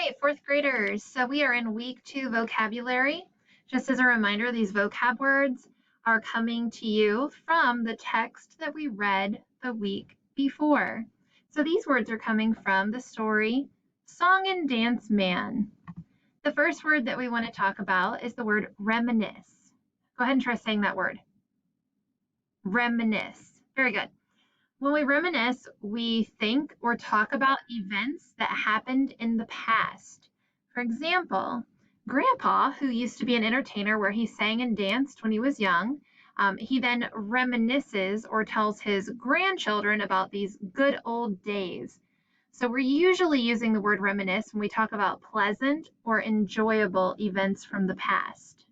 right, fourth graders. So we are in week 2 vocabulary. Just as a reminder, these vocab words are coming to you from the text that we read the week before. So these words are coming from the story Song and Dance Man. The first word that we want to talk about is the word reminisce. Go ahead and try saying that word. Reminisce. Very good. When we reminisce, we think or talk about events that happened in the past. For example, Grandpa, who used to be an entertainer where he sang and danced when he was young, he then reminisces or tells his grandchildren about these good old days. So we're usually using the word reminisce when we talk about pleasant or enjoyable events from the past.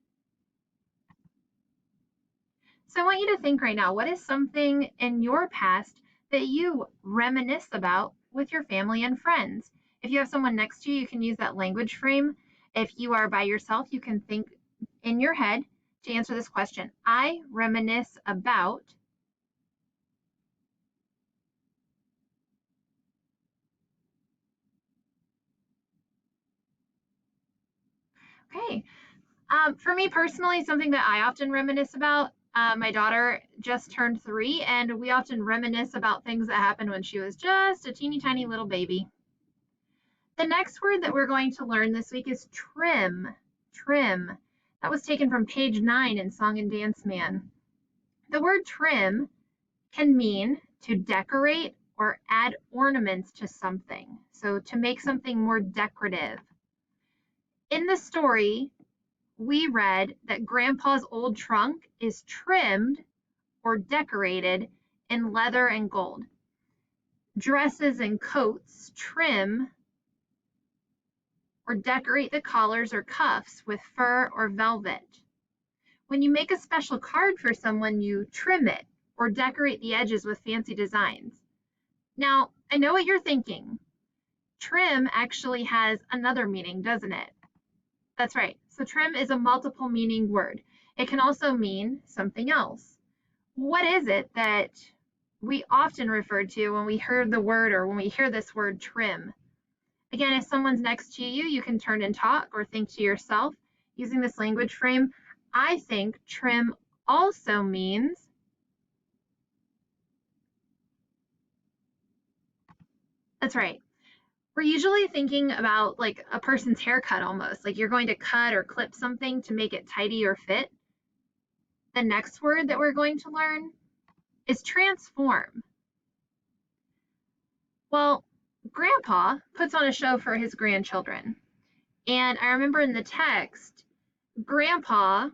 So I want you to think right now, what is something in your past that you reminisce about with your family and friends? If you have someone next to you, you can use that language frame. If you are by yourself, you can think in your head to answer this question. I reminisce about. Okay. For me personally, something that I often reminisce about, my daughter just turned 3, and we often reminisce about things that happened when she was just a teeny tiny little baby. The next word that we're going to learn this week is trim. Trim. That was taken from page 9 in Song and Dance Man. The word trim can mean to decorate or add ornaments to something. So to make something more decorative. In the story, we read that Grandpa's old trunk is trimmed or decorated in leather and gold. Dresses and coats trim or decorate the collars or cuffs with fur or velvet. When you make a special card for someone, you trim it or decorate the edges with fancy designs. Now, I know what you're thinking. Trim actually has another meaning, doesn't it? That's right. So trim is a multiple meaning word. It can also mean something else. What is it that we often refer to when we hear the word or when we hear this word trim? Again, if someone's next to you, you can turn and talk or think to yourself using this language frame. I think trim also means that's right. We're usually thinking about like a person's haircut almost, like you're going to cut or clip something to make it tidy or fit. The next word that we're going to learn is transform. Well, Grandpa puts on a show for his grandchildren. And I remember in the text, Grandpa,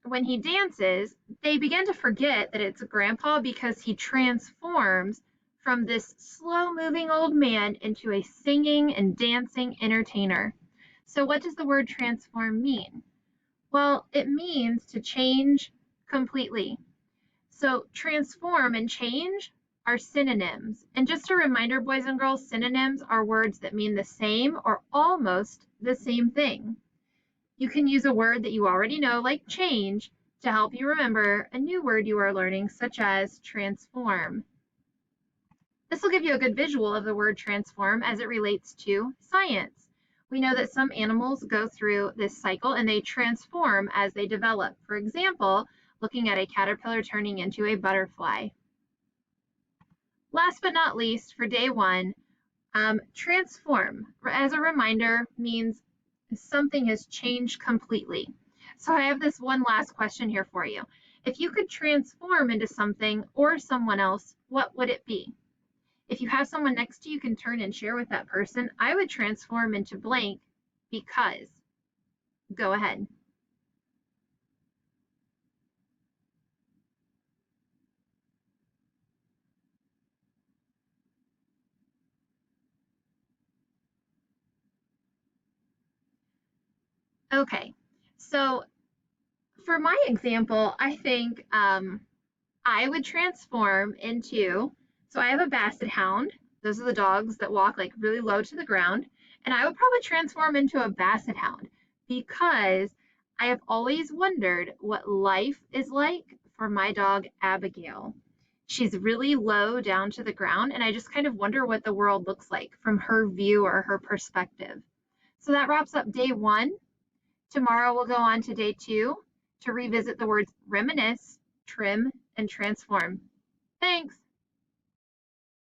when he dances, they begin to forget that it's Grandpa because he transforms from this slow-moving old man into a singing and dancing entertainer. So what does the word transform mean? Well, it means to change completely. So transform and change are synonyms. And just a reminder, boys and girls, synonyms are words that mean the same or almost the same thing. You can use a word that you already know, like change, to help you remember a new word you are learning, such as transform. This will give you a good visual of the word transform as it relates to science. We know that some animals go through this cycle and they transform as they develop. For example, looking at a caterpillar turning into a butterfly. Last but not least, for day 1, transform, as a reminder, means something has changed completely. So I have this one last question here for you. If you could transform into something or someone else, what would it be? If you have someone next to you, you can turn and share with that person. I would transform into blank because. Go ahead. Okay, so for my example, I think I would transform into, so I have a basset hound. Those are the dogs that walk like really low to the ground. And I would probably transform into a basset hound because I have always wondered what life is like for my dog, Abigail. She's really low down to the ground, and I just kind of wonder what the world looks like from her view or her perspective. So that wraps up day 1. Tomorrow we'll go on to day 2 to revisit the words reminisce, trim, and transform. Thanks.